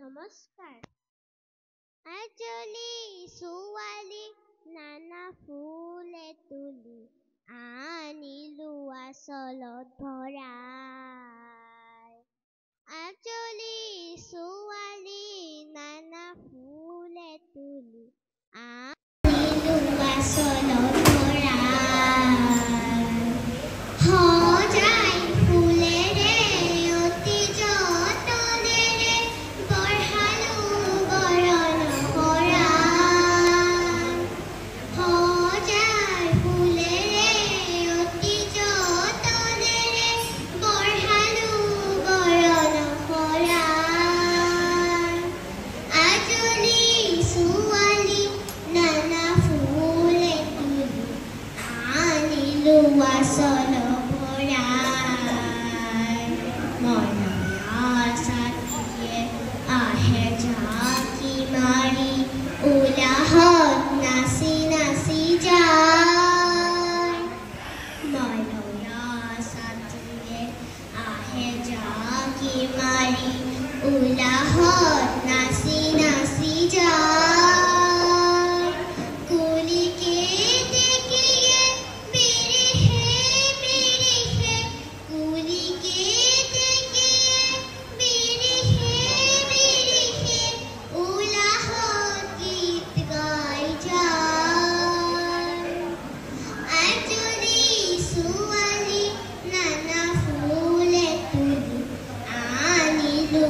নমস্কাৰ। আজলি ছোৱালী নানা ফুলে তুলি আনিলো আচলত ভৰাই। আজলি ছোৱালী নানা ফুলে তুলি আনিলো আচলত ভৰাই। সজাই ফুলেৰে অতি যতনেৰে বঢ়ালো বৰণ শৰাই। সজাই ফুলেৰে অতি যতনেৰে বঢ়ালো বৰণ শৰাই। আজলি ছোৱালী নানা ফুলে তুলি আনিলো আচল ভৰাই। মনয়া ছাতিয়ে আহে ঝাঁকি মাৰি উলাহত নাচি নাচি যায়। মনয়া ছাতিয়ে আহে ঝাঁকি মাৰি উলাহত নাচি নাচি যায়। কুলিকে দেখিয়ে বিৰিহে বিৰিহে, কুলিকে দেখিয়ে বিৰিহে বিৰিহে উলাহত গীত গাই যায়। আজলি ছোৱালী নানা ফুলে তুলি আনিলো